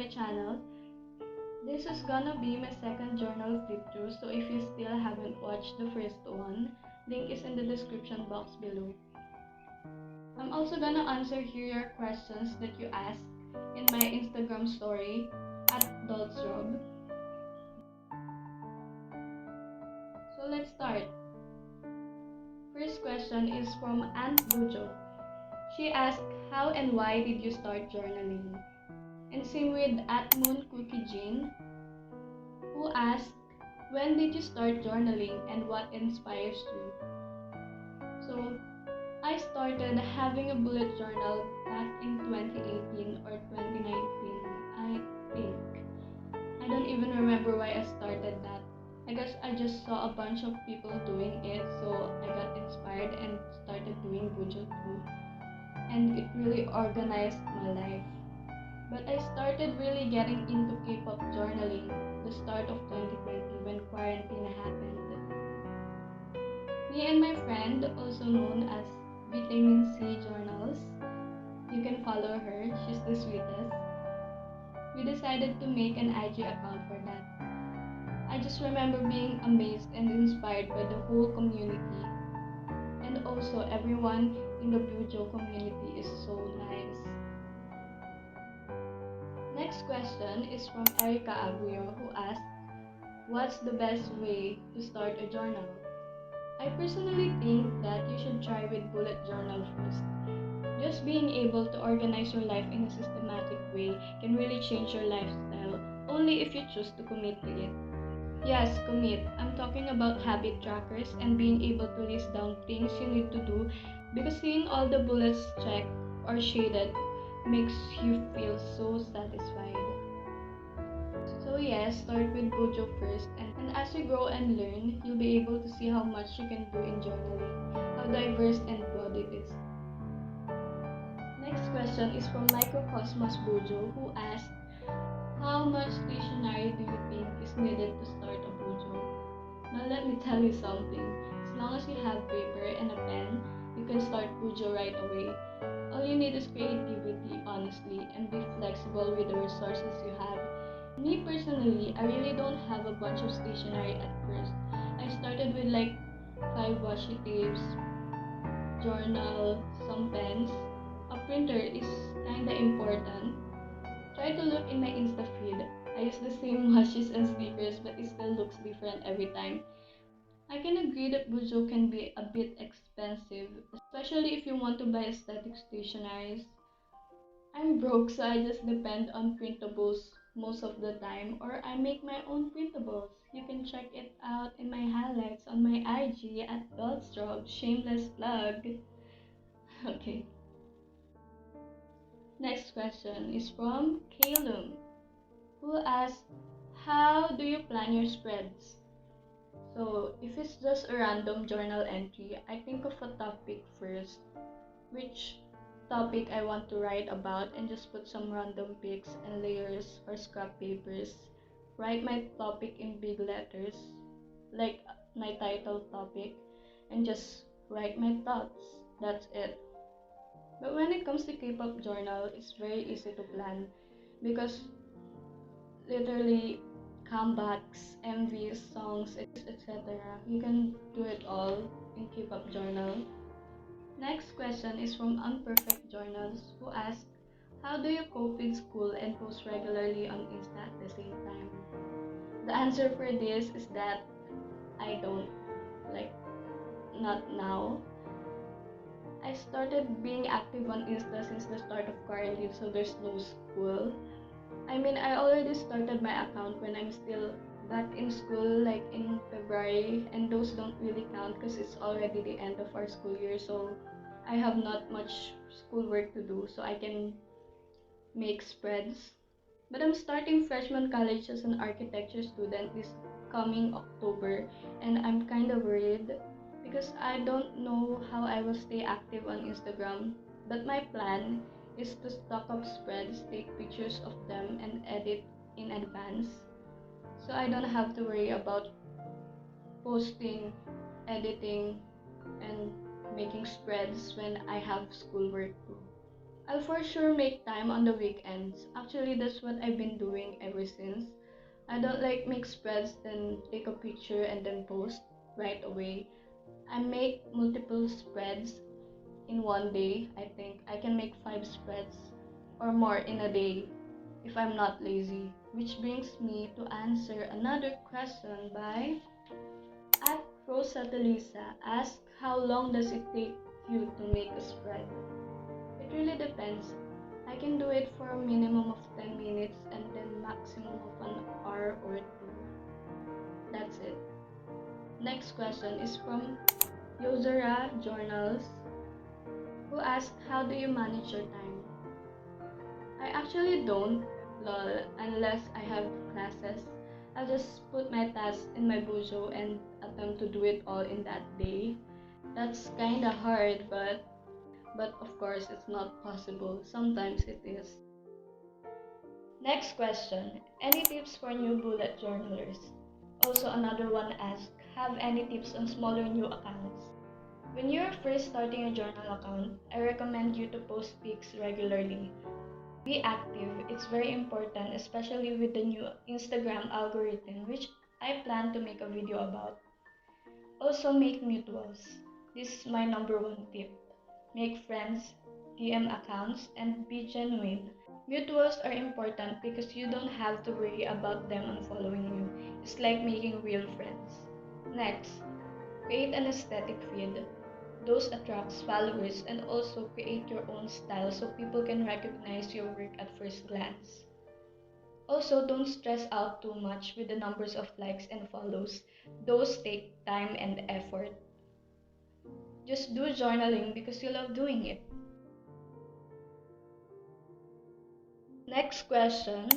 my channel. This is gonna be my second journal flip through, so if you still haven't watched the first one, link is in the description box below. I'm also gonna answer here your questions that you asked in my Instagram story at @adultsrob. So let's start. First question is from Aunt Bujo. She asked, how and why did you start journaling? And same with @mooncookiejean, who asked, when did you start journaling and what inspires you? So, I started having a bullet journal back in 2018 or 2019, I think. I don't even remember why I started that. I guess I just saw a bunch of people doing it, so I got inspired and started doing bujo too. And it really organized my life. But I started really getting into K-pop journaling the start of 2020 when quarantine happened. Me and my friend, also known as Vitamin C Journals, you can follow her, she's the sweetest. We decided to make an IG account for that. I just remember being amazed and inspired by the whole community. And also everyone in the bujo community is so nice. Next question is from Erica Aguirre, who asked, what's the best way to start a journal? I personally think that you should try with bullet journal first. Just being able to organize your life in a systematic way can really change your lifestyle, only if you choose to commit to it. Yes, commit. I'm talking about habit trackers and being able to list down things you need to do, because seeing all the bullets checked or shaded makes you feel so satisfied. So yes, start with bujo first, and as you grow and learn, you'll be able to see how much you can do in journaling, how diverse and broad it is. Next question is from Microcosmos Bujo, who asked, how much stationery do you think is needed to start a bujo? Now let me tell you something. As long as you have paper and a pen, you can start bujo right away. All you need is creativity, honestly, and be flexible with the resources you have. Me personally, I really don't have a bunch of stationery at first. I started with like 5 washi tapes, journal, some pens. A printer is kinda important. Try to look in my Insta feed. I use the same washes and stickers, but it still looks different every time. I can agree that bujo can be a bit expensive, especially if you want to buy aesthetic stationeries. I'm broke, so I just depend on printables most of the time, or I make my own printables. You can check it out in my highlights on my IG at @adultsrob. Shameless plug. Okay. Next question is from Kalum, who asked, how do you plan your spreads? So, if it's just a random journal entry, I think of a topic first, which topic I want to write about, and just put some random pics and layers or scrap papers. Write my topic in big letters, like my title topic, and just write my thoughts. That's it. But when it comes to K-pop journal, it's very easy to plan because literally comebacks, MVs, songs, etc. You can do it all in K-pop journal. Next question is from Unperfect Journals, who asked, how do you cope with school and post regularly on Insta at the same time? The answer for this is that I don't. Not now. I started being active on Insta since the start of quarantine, so there's no school. I mean, I already started my account when I'm still back in school, like in February, and those don't really count because it's already the end of our school year, so I have not much schoolwork to do, so I can make spreads. But I'm starting freshman college as an architecture student this coming October, and I'm kind of worried because I don't know how I will stay active on Instagram. But my plan is to stock up spreads, take pictures of them, and edit in advance, so I don't have to worry about posting, editing, and making spreads when I have schoolwork too. I'll for sure make time on the weekends. Actually, that's what I've been doing ever since. I don't like make spreads, then take a picture and then post right away. I make multiple spreads in one day. I think I can make 5 spreads or more in a day if I'm not lazy. Which brings me to answer another question by at Rosatalisa ask how long does it take you to make a spread? It really depends. I can do it for a minimum of 10 minutes and then maximum of an hour or two. That's it. Next question is from Yozera Journals, who asked how do you manage your time? I actually don't, lol, unless I have classes. I'll just put my tasks in my bujo and attempt to do it all in that day. That's kinda hard, but of course it's not possible. Sometimes it is. Next question. Any tips for new bullet journalers? Also another one asked, have any tips on smaller new accounts? When you're first starting a journal account, I recommend you to post pics regularly. Be active, it's very important, especially with the new Instagram algorithm, which I plan to make a video about. Also make mutuals. This is my number one tip. Make friends, DM accounts, and be genuine. Mutuals are important because you don't have to worry about them unfollowing you. It's like making real friends. Next, create an aesthetic feed. Those attracts followers and also create your own style so people can recognize your work at first glance. Also, don't stress out too much with the numbers of likes and follows. Those take time and effort. Just do journaling because you love doing it. Next question,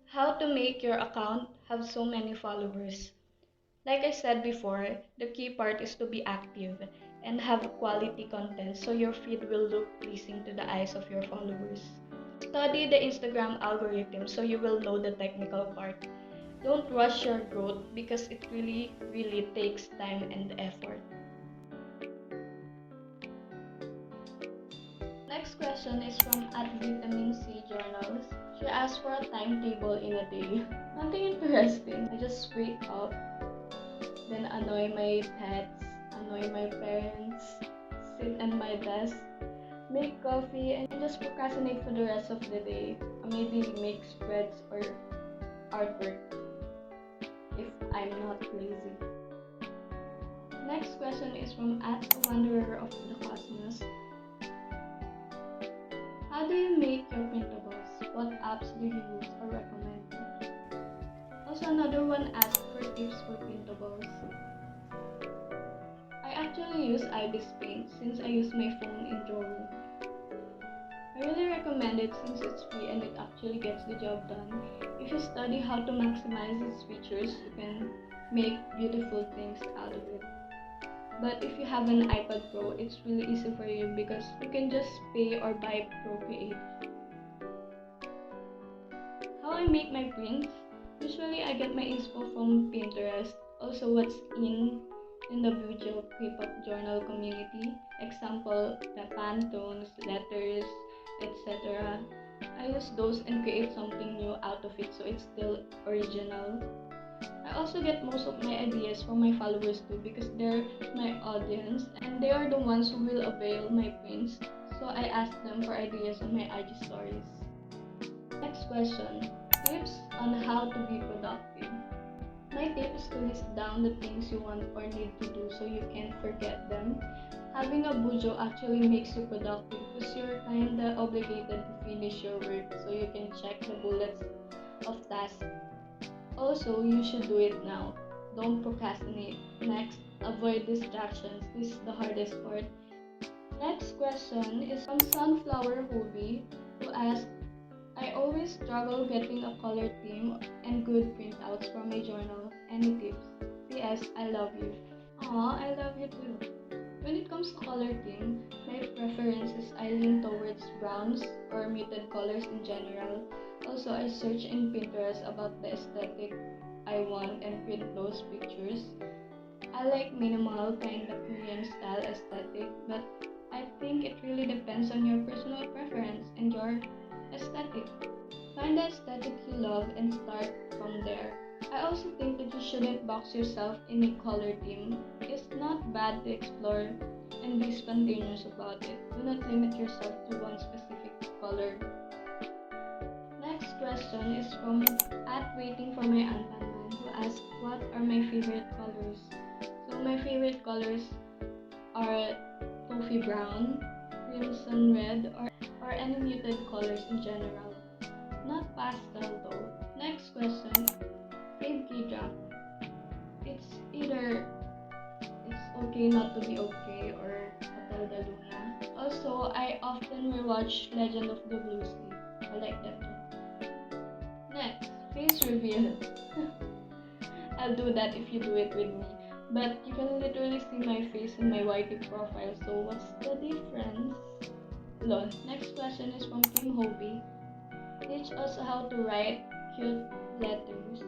how to make your account have so many followers? Like I said before, the key part is to be active and have quality content so your feed will look pleasing to the eyes of your followers. Study the Instagram algorithm so you will know the technical part. Don't rush your growth because it really takes time and effort. Next question is from at Vitamin C Journals. She asked for a timetable in a day. Nothing interesting. I just wake up, then annoy my pets, annoy my parents, sit at my desk, make coffee, and just procrastinate for the rest of the day. Or maybe make spreads or artwork if I'm not lazy. Next question is from at Wanderer of the Cosmos. How do you make your printables? What apps do you use or recommend? Also another one asked for tips for printables. I actually use Ibis Paint since I use my phone in drawing. I really recommend it since it's free and it actually gets the job done. If you study how to maximize its features, you can make beautiful things out of it. But if you have an iPad Pro, it's really easy for you because you can just pay or buy Procreate. How I make my prints? Usually I get my inspo from Pinterest. Also what's in the bujo K-pop journal community. Example, the Pantones, letters, etc. I use those and create something new out of it so it's still original. I also get most of my ideas from my followers too because they're my audience and they are the ones who will avail my prints. So I ask them for ideas on my IG stories. Next question, tips on how to be productive. My tip is to list down the things you want or need to do so you can't forget them. Having a bujo actually makes you productive because you're kinda obligated to finish your work so you can check the bullets of tasks. Also, you should do it now. Don't procrastinate. Next, avoid distractions. This is the hardest part. Next question is from Sunflower Hobby, who asked, I always struggle getting a color theme and good printouts for my journal. Any tips? P.S. I love you. Aw, I love you too. When it comes to color theme, my preference is I lean towards browns or muted colors in general. Also, I search in Pinterest about the aesthetic I want and print those pictures. I like minimal kind of Korean style aesthetic, but I think it really depends on your personal preference and your aesthetic. Find the aesthetic you love and start from there. I also think that you shouldn't box yourself in a color theme. It's not bad to explore and be spontaneous about it. Do not limit yourself to one specific color. Next question is from @waiting for my Anpanman, who asked what are my favorite colors. So my favorite colors are toffee brown, crimson red, or any muted colors in general. Not pastel though. Next question. Fave K-drama. It's either It's Okay Not to Be Okay or Hotel de Luna. Also, I often rewatch Legend of the Blue Sea. I like that too. Next, face reveal. I'll do that if you do it with me. But you can literally see my face in my YT profile, so what's the difference? Lol. Next question is from Kim Hobie. Teach us how to write cute letters.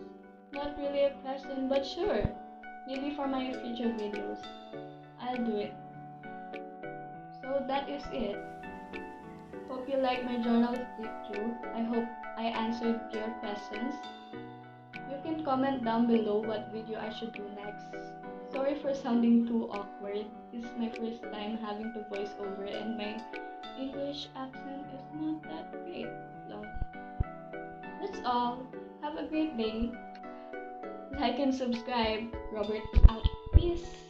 Not really a question, but sure. Maybe for my future videos. I'll do it. So that is it. Hope you like my journal flip through. I hope I answered your questions. You can comment down below what video I should do next. Sorry for sounding too awkward. This is my first time having to voice over and my English accent is not that great. So, that's all. Have a great day. Like and subscribe. Robert out. Peace.